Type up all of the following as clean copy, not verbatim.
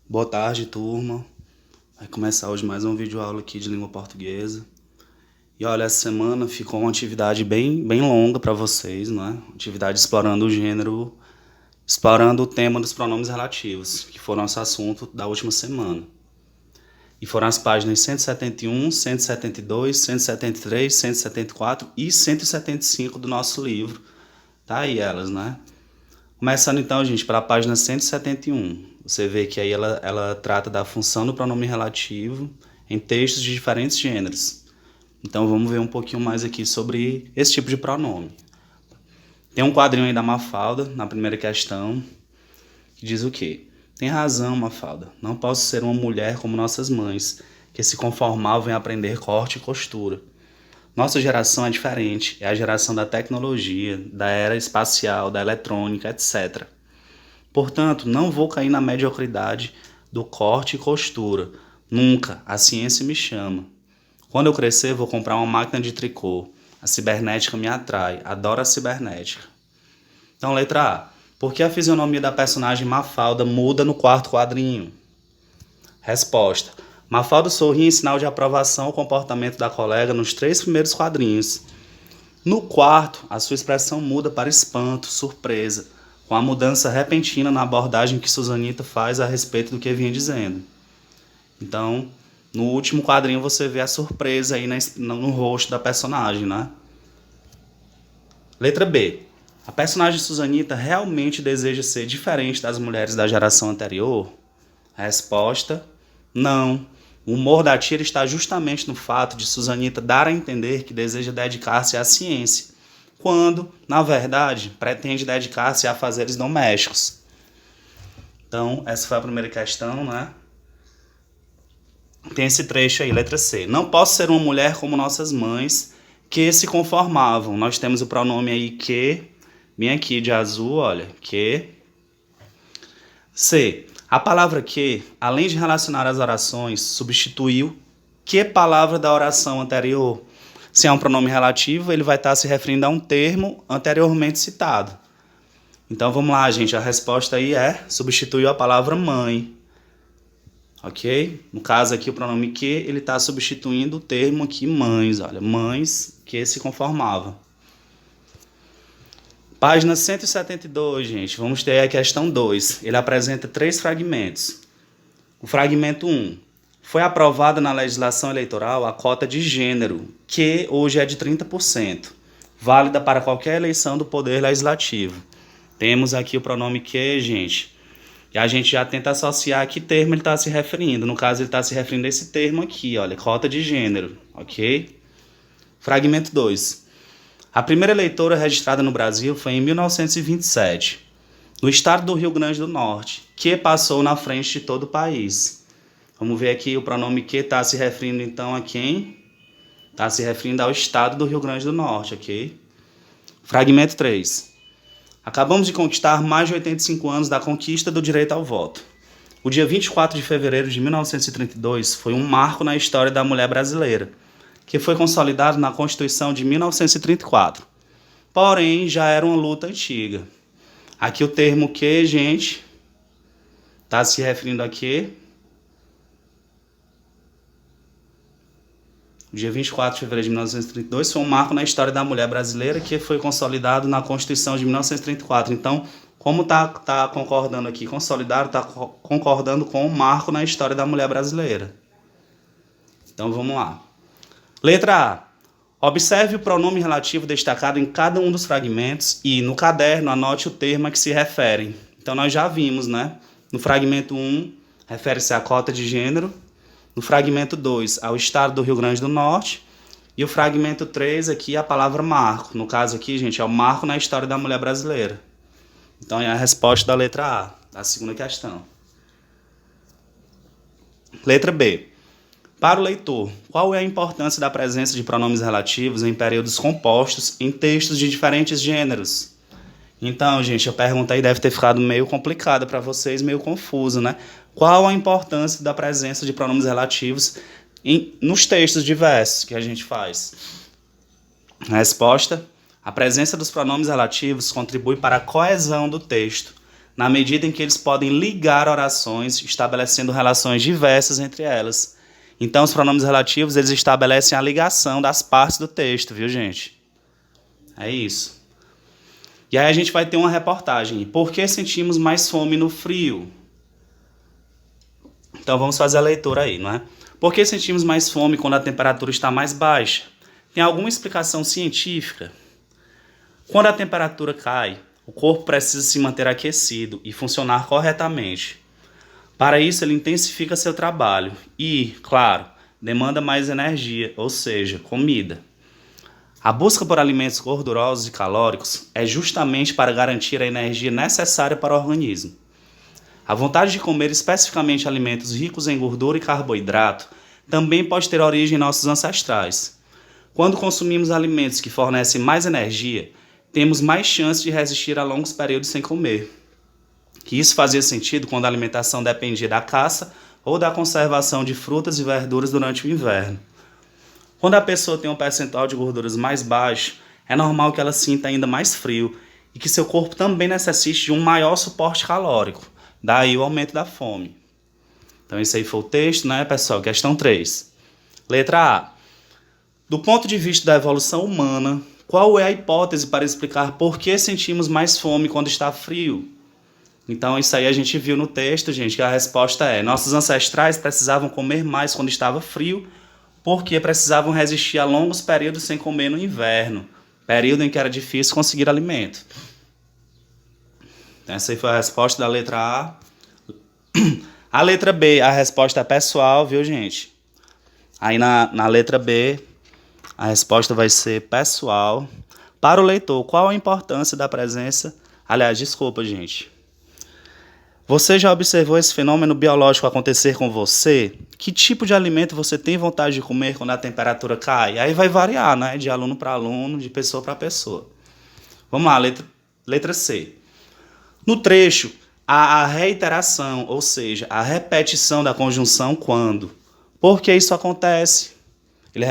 Boa tarde, turma. Vai começar hoje mais um vídeo aula aqui de língua portuguesa. E olha, essa semana ficou uma atividade bem longa para vocês, não é? Atividade explorando o gênero, explorando o tema dos pronomes relativos, que foi o nosso assunto da última semana. E foram as páginas 171, 172, 173, 174 e 175 do nosso livro. Tá aí elas, né? Começando então, gente, para a página 171. Você vê que aí ela trata da função do pronome relativo em textos de diferentes gêneros. Então vamos ver um pouquinho mais aqui sobre esse tipo de pronome. Tem um quadrinho aí da Mafalda, na primeira questão, que diz o quê? Tem razão, Mafalda. Não posso ser uma mulher como nossas mães, que se conformavam em aprender corte e costura. Nossa geração é diferente, é a geração da tecnologia, da era espacial, da eletrônica, etc. Portanto, não vou cair na mediocridade do corte e costura. Nunca, a ciência me chama. Quando eu crescer, vou comprar uma máquina de tricô. A cibernética me atrai, adoro a cibernética. Então, letra A. Por que a fisionomia da personagem Mafalda muda no quarto quadrinho? Resposta. Mafalda sorri em sinal de aprovação ao comportamento da colega nos 3 primeiros quadrinhos. No quarto, a sua expressão muda para espanto, surpresa, com a mudança repentina na abordagem que Susanita faz a respeito do que vinha dizendo. Então, no último quadrinho você vê a surpresa aí no rosto da personagem, né? Letra B. A personagem Susanita realmente deseja ser diferente das mulheres da geração anterior? Resposta: não. O humor da tira está justamente no fato de Susanita dar a entender que deseja dedicar-se à ciência, quando, na verdade, pretende dedicar-se a afazeres domésticos. Então, essa foi a primeira questão, né? Tem esse trecho aí, letra C. Não posso ser uma mulher como nossas mães, que se conformavam. Nós temos o pronome aí que, bem aqui de azul, olha, que. C. A palavra que, além de relacionar as orações, substituiu que palavra da oração anterior? Se é um pronome relativo, ele vai estar se referindo a um termo anteriormente citado. Então vamos lá, gente. A resposta aí é substituiu a palavra mãe. Ok? No caso aqui, o pronome que, ele está substituindo o termo aqui mães. Olha, mães que se conformavam. Página 172, gente. Vamos ter a questão 2. Ele apresenta 3 fragmentos. O fragmento 1. Foi aprovada na legislação eleitoral a cota de gênero, que hoje é de 30%, válida para qualquer eleição do Poder Legislativo. Temos aqui o pronome que, gente. E a gente já tenta associar a que termo ele está se referindo. No caso, ele está se referindo a esse termo aqui, olha, cota de gênero, ok? Fragmento 2. A primeira eleitora registrada no Brasil foi em 1927, no estado do Rio Grande do Norte, que passou na frente de todo o país. Vamos ver aqui o pronome que está se referindo então a quem? Está se referindo ao estado do Rio Grande do Norte, ok? Fragmento 3. Acabamos de conquistar mais de 85 anos da conquista do direito ao voto. O dia 24 de fevereiro de 1932 foi um marco na história da mulher brasileira, que foi consolidado na Constituição de 1934. Porém, já era uma luta antiga. Aqui o termo que, gente, está se referindo a quê? O dia 24 de fevereiro de 1932 foi um marco na história da mulher brasileira que foi consolidado na Constituição de 1934. Então, como tá concordando aqui, consolidado, está concordando com um marco na história da mulher brasileira. Então, vamos lá. Letra A. Observe o pronome relativo destacado em cada um dos fragmentos e, no caderno, anote o termo a que se referem. Então, nós já vimos, né? No fragmento 1, refere-se à cota de gênero. No fragmento 2, ao estado do Rio Grande do Norte. E o fragmento 3, aqui, a palavra marco. No caso aqui, gente, é o marco na história da mulher brasileira. Então, é a resposta da letra A, da segunda questão. Letra B. Para o leitor, qual é a importância da presença de pronomes relativos em períodos compostos em textos de diferentes gêneros? Então, gente, a pergunta aí deve ter ficado meio complicada para vocês, meio confusa, né? Qual a importância da presença de pronomes relativos nos textos diversos que a gente faz? Resposta: a presença dos pronomes relativos contribui para a coesão do texto, na medida em que eles podem ligar orações, estabelecendo relações diversas entre elas. Então, os pronomes relativos, eles estabelecem a ligação das partes do texto, viu, gente? É isso. E aí a gente vai ter uma reportagem. Por que sentimos mais fome no frio? Então, vamos fazer a leitura aí, não é? Por que sentimos mais fome quando a temperatura está mais baixa? Tem alguma explicação científica? Quando a temperatura cai, o corpo precisa se manter aquecido e funcionar corretamente. Para isso, ele intensifica seu trabalho e, claro, demanda mais energia, ou seja, comida. A busca por alimentos gordurosos e calóricos é justamente para garantir a energia necessária para o organismo. A vontade de comer especificamente alimentos ricos em gordura e carboidrato também pode ter origem em nossos ancestrais. Quando consumimos alimentos que fornecem mais energia, temos mais chance de resistir a longos períodos sem comer. Que isso fazia sentido quando a alimentação dependia da caça ou da conservação de frutas e verduras durante o inverno. Quando a pessoa tem um percentual de gorduras mais baixo, é normal que ela sinta ainda mais frio e que seu corpo também necessite de um maior suporte calórico, daí o aumento da fome. Então esse aí foi o texto, né, pessoal? Questão 3. Letra A. Do ponto de vista da evolução humana, qual é a hipótese para explicar por que sentimos mais fome quando está frio? Então, isso aí a gente viu no texto, gente, que a resposta é: nossos ancestrais precisavam comer mais quando estava frio, porque precisavam resistir a longos períodos sem comer no inverno, período em que era difícil conseguir alimento. Então, essa aí foi a resposta da letra A. A letra B, a resposta é pessoal, viu, gente? Aí na letra B, a resposta vai ser pessoal. Para o leitor, qual a importância da presença... Aliás, desculpa, gente. Você já observou esse fenômeno biológico acontecer com você? Que tipo de alimento você tem vontade de comer quando a temperatura cai? Aí vai variar, né? De aluno para aluno, de pessoa para pessoa. Vamos lá, letra C. No trecho, há a reiteração, ou seja, a repetição da conjunção quando. Por que isso acontece? Ele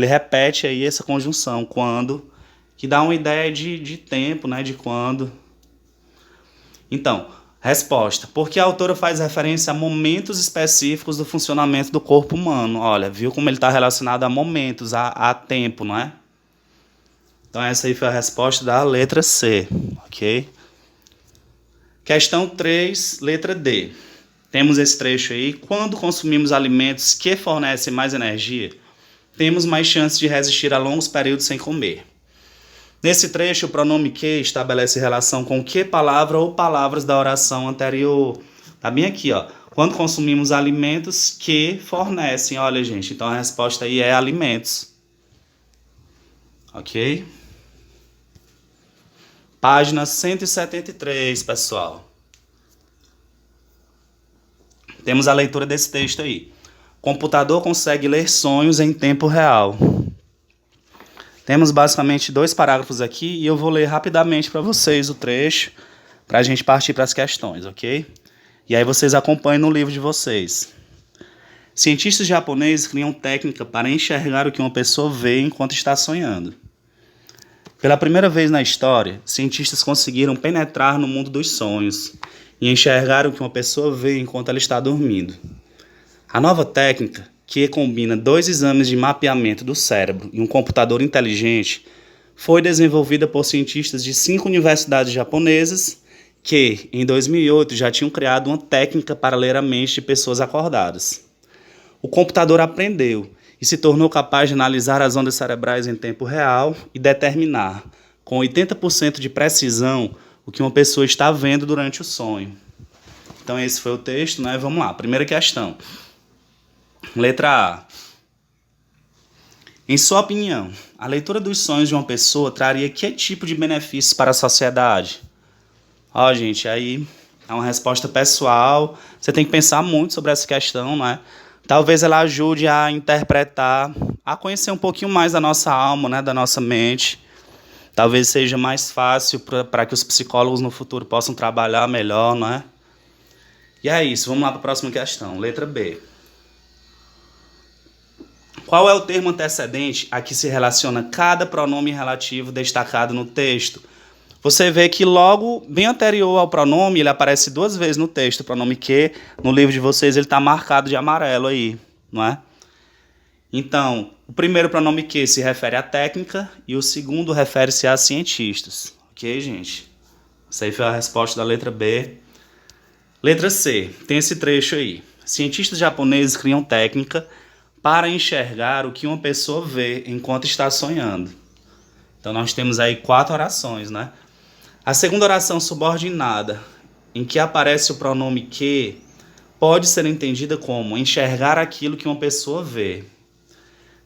repete aí essa conjunção quando, que dá uma ideia de tempo, né? De quando. Então... Resposta. Porque a autora faz referência a momentos específicos do funcionamento do corpo humano. Olha, viu como ele está relacionado a momentos, a tempo, não é? Então essa aí foi a resposta da letra C, ok? Questão 3, letra D. Temos esse trecho aí. Quando consumimos alimentos que fornecem mais energia, temos mais chance de resistir a longos períodos sem comer. Nesse trecho, o pronome que estabelece relação com que palavra ou palavras da oração anterior. Tá bem aqui, ó. Quando consumimos alimentos que fornecem. Olha, gente, então a resposta aí é alimentos. Ok? Página 173, pessoal. Temos a leitura desse texto aí. Computador consegue ler sonhos em tempo real. Temos basicamente 2 parágrafos aqui e eu vou ler rapidamente para vocês o trecho para a gente partir para as questões, ok? E aí vocês acompanhem no livro de vocês. Cientistas japoneses criam técnica para enxergar o que uma pessoa vê enquanto está sonhando. Pela primeira vez na história, cientistas conseguiram penetrar no mundo dos sonhos e enxergar o que uma pessoa vê enquanto ela está dormindo. A nova técnica, que combina 2 exames de mapeamento do cérebro e um computador inteligente, foi desenvolvida por cientistas de 5 universidades japonesas que, em 2008, já tinham criado uma técnica para ler a mente de pessoas acordadas. O computador aprendeu e se tornou capaz de analisar as ondas cerebrais em tempo real e determinar, com 80% de precisão, o que uma pessoa está vendo durante o sonho. Então esse foi o texto, né? Vamos lá, primeira questão. Letra A. Em sua opinião, a leitura dos sonhos de uma pessoa traria que tipo de benefícios para a sociedade? Ó, gente, aí é uma resposta pessoal. Você tem que pensar muito sobre essa questão, né? Talvez ela ajude a interpretar, a conhecer um pouquinho mais da nossa alma, né? Da nossa mente. Talvez seja mais fácil para que os psicólogos no futuro possam trabalhar melhor, não é? E é isso, vamos lá para a próxima questão. Letra B. Qual é o termo antecedente a que se relaciona cada pronome relativo destacado no texto? você vê que logo, bem anterior ao pronome, ele aparece 2 vezes no texto, o pronome que, no livro de vocês, ele está marcado de amarelo aí, não é? Então, o primeiro pronome que se refere à técnica e o segundo refere-se a cientistas. Ok, gente? Essa aí foi a resposta da letra B. Letra C, tem esse trecho aí. Cientistas japoneses criam técnica para enxergar o que uma pessoa vê enquanto está sonhando. Então, nós temos aí 4 orações, né? A segunda oração subordinada, em que aparece o pronome que, pode ser entendida como enxergar aquilo que uma pessoa vê.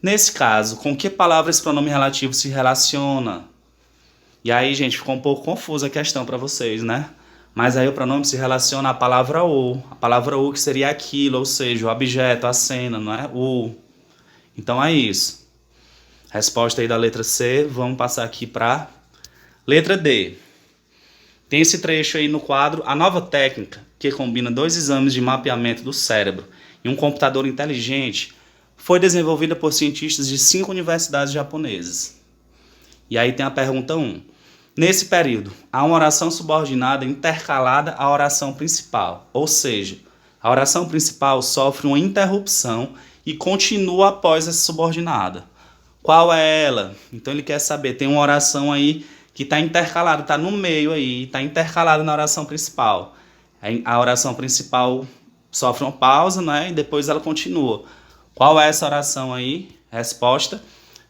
Nesse caso, com que palavra esse pronome relativo se relaciona? E aí, gente, ficou um pouco confusa a questão para vocês, né? Mas aí o pronome se relaciona à palavra o. A palavra o que seria aquilo, ou seja, o objeto, a cena, não é? O. Então é isso. Resposta aí da letra C. Vamos passar aqui para letra D. Tem esse trecho aí no quadro. A nova técnica, que combina 2 exames de mapeamento do cérebro e um computador inteligente, foi desenvolvida por cientistas de 5 universidades japonesas. E aí tem a pergunta 1. Nesse período, há uma oração subordinada intercalada à oração principal, ou seja, a oração principal sofre uma interrupção e continua após essa subordinada. Qual é ela? Então ele quer saber, tem uma oração aí que está intercalada, está no meio aí, está intercalada na oração principal. A oração principal sofre uma pausa, né, e depois ela continua. Qual é essa oração aí? Resposta: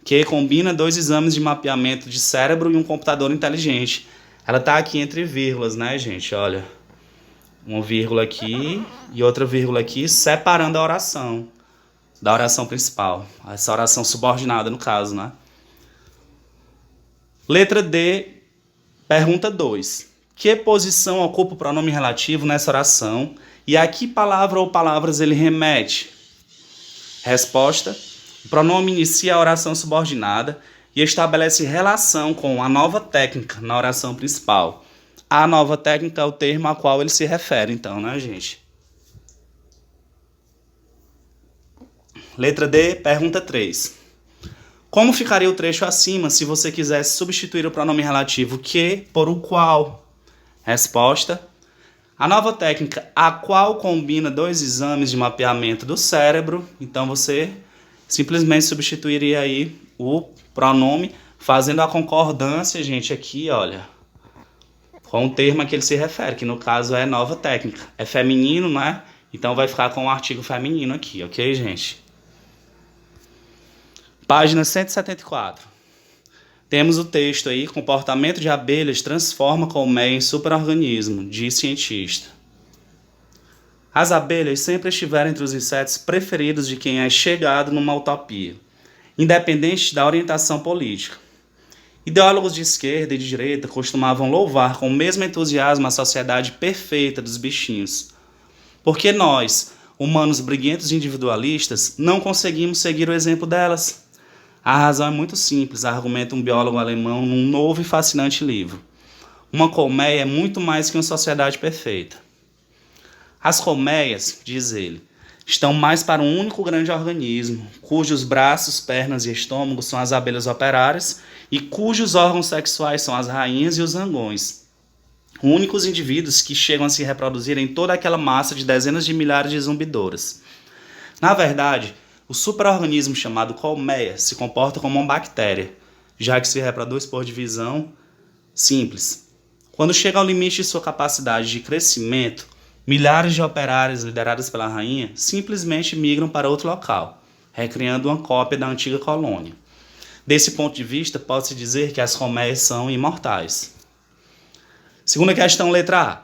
que combina 2 exames de mapeamento de cérebro e um computador inteligente. Ela está aqui entre vírgulas, né, gente? Olha, uma vírgula aqui e outra vírgula aqui, separando a oração da oração principal. Essa oração subordinada, no caso, né? Letra D, pergunta 2. Que posição ocupa o pronome relativo nessa oração e a que palavra ou palavras ele remete? Resposta: o pronome inicia a oração subordinada e estabelece relação com a nova técnica na oração principal. A nova técnica é o termo a qual ele se refere, então, né, gente? Letra D, pergunta 3. Como ficaria o trecho acima se você quisesse substituir o pronome relativo que por o qual? Resposta: a nova técnica a qual combina 2 exames de mapeamento do cérebro. Então você simplesmente substituiria aí o pronome, fazendo a concordância, gente, aqui, olha, com o termo a que ele se refere, que no caso é nova técnica. É feminino, né? Então vai ficar com o artigo feminino aqui, ok, gente? Página 174. Temos o texto aí: comportamento de abelhas transforma colmeia em superorganismo, diz cientista. As abelhas sempre estiveram entre os insetos preferidos de quem é chegado numa utopia, independente da orientação política. Ideólogos de esquerda e de direita costumavam louvar com o mesmo entusiasmo a sociedade perfeita dos bichinhos. Porque nós, humanos briguentos e individualistas, não conseguimos seguir o exemplo delas? A razão é muito simples, argumenta um biólogo alemão num novo e fascinante livro. Uma colmeia é muito mais que uma sociedade perfeita. As colmeias, diz ele, estão mais para um único grande organismo, cujos braços, pernas e estômago são as abelhas operárias e cujos órgãos sexuais são as rainhas e os zangões. Únicos indivíduos que chegam a se reproduzir em toda aquela massa de dezenas de milhares de zumbidoras. Na verdade, o superorganismo chamado colmeia se comporta como uma bactéria, já que se reproduz por divisão simples. Quando chega ao limite de sua capacidade de crescimento, milhares de operários liderados pela rainha simplesmente migram para outro local, recriando uma cópia da antiga colônia. Desse ponto de vista, pode-se dizer que as colmeias são imortais. Segunda questão, letra A.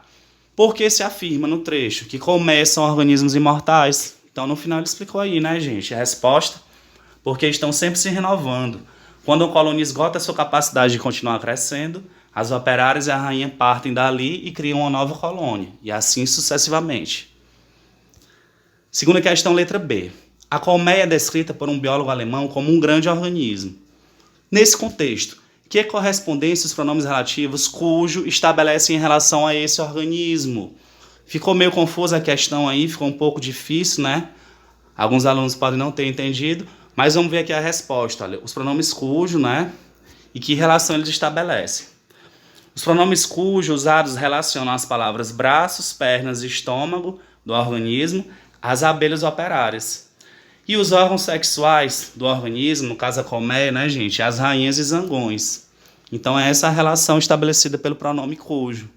Por que se afirma no trecho que colmeias são organismos imortais? Então, no final ele explicou aí, né, gente? A resposta: porque estão sempre se renovando. Quando a colônia esgota a sua capacidade de continuar crescendo, as operárias e a rainha partem dali e criam uma nova colônia, e assim sucessivamente. Segunda questão, letra B. A colmeia é descrita por um biólogo alemão como um grande organismo. Nesse contexto, que correspondência os pronomes relativos cujo estabelecem em relação a esse organismo? Ficou meio confusa a questão aí, ficou um pouco difícil, né? Alguns alunos podem não ter entendido, mas vamos ver aqui a resposta. Olha, os pronomes cujo, né? E que relação eles estabelecem. Os pronomes cujo usados relacionam as palavras braços, pernas e estômago do organismo às abelhas operárias. E os órgãos sexuais do organismo, no caso a colmeia, né, gente, as rainhas e zangões. Então é essa a relação estabelecida pelo pronome cujo.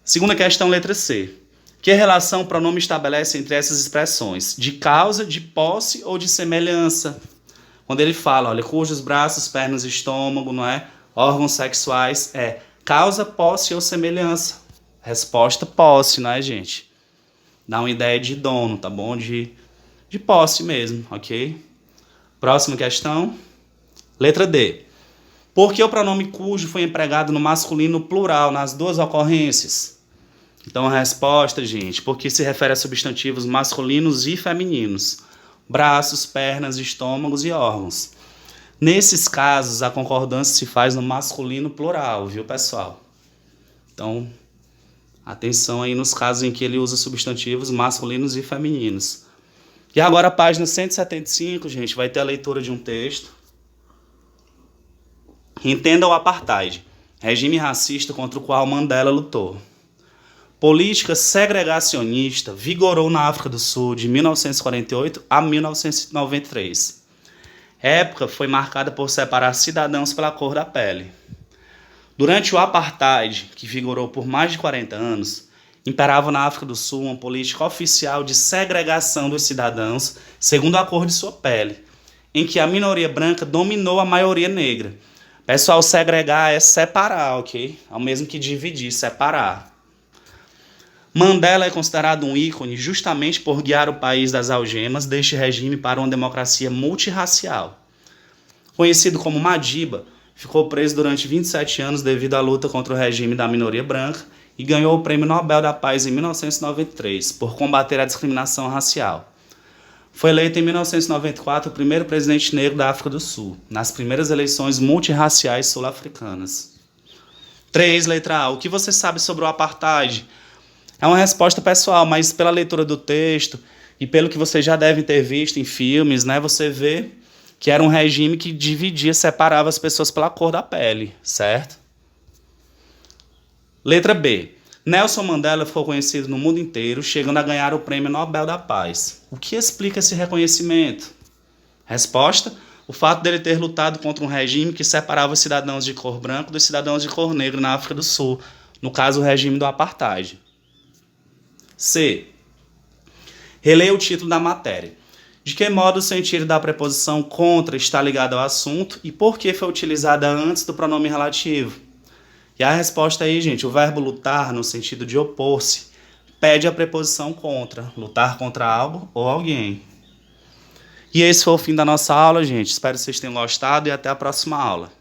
Segunda questão, letra C. Que relação o pronome estabelece entre essas expressões? De causa, de posse ou de semelhança? Quando ele fala, olha, cujos braços, pernas e estômago, não é? Órgãos sexuais, é causa, posse ou semelhança? Resposta, posse, não é, gente? Dá uma ideia de dono, tá bom? De posse mesmo, ok? Próxima questão. Letra D. Por que o pronome cujo foi empregado no masculino plural nas duas ocorrências? Então a resposta, gente, porque se refere a substantivos masculinos e femininos. Braços, pernas, estômagos e órgãos. Nesses casos, a concordância se faz no masculino plural, viu, pessoal? Então, atenção aí nos casos em que ele usa substantivos masculinos e femininos. E agora a página 175, gente, vai ter a leitura de um texto. Entenda o apartheid, regime racista contra o qual Mandela lutou. Política segregacionista vigorou na África do Sul de 1948 a 1993. A época foi marcada por separar cidadãos pela cor da pele. Durante o apartheid, que vigorou por mais de 40 anos, imperava na África do Sul uma política oficial de segregação dos cidadãos segundo a cor de sua pele, em que a minoria branca dominou a maioria negra. Pessoal, segregar é separar, ok? É o mesmo que dividir, separar. Mandela é considerado um ícone justamente por guiar o país das algemas deste regime para uma democracia multirracial. Conhecido como Madiba, ficou preso durante 27 anos devido à luta contra o regime da minoria branca e ganhou o Prêmio Nobel da Paz em 1993 por combater a discriminação racial. Foi eleito em 1994 o primeiro presidente negro da África do Sul, nas primeiras eleições multirraciais sul-africanas. 3. Letra A. O que você sabe sobre o apartheid? É uma resposta pessoal, mas pela leitura do texto e pelo que vocês já devem ter visto em filmes, né, você vê que era um regime que dividia, separava as pessoas pela cor da pele, certo? Letra B. Nelson Mandela ficou conhecido no mundo inteiro, chegando a ganhar o Prêmio Nobel da Paz. O que explica esse reconhecimento? Resposta: o fato dele ter lutado contra um regime que separava os cidadãos de cor branca dos cidadãos de cor negra na África do Sul, no caso o regime do apartheid. C. Releia o título da matéria. De que modo o sentido da preposição contra está ligado ao assunto e por que foi utilizada antes do pronome relativo? E a resposta aí, gente, o verbo lutar, no sentido de opor-se, pede a preposição contra, lutar contra algo ou alguém. E esse foi o fim da nossa aula, gente. Espero que vocês tenham gostado e até a próxima aula.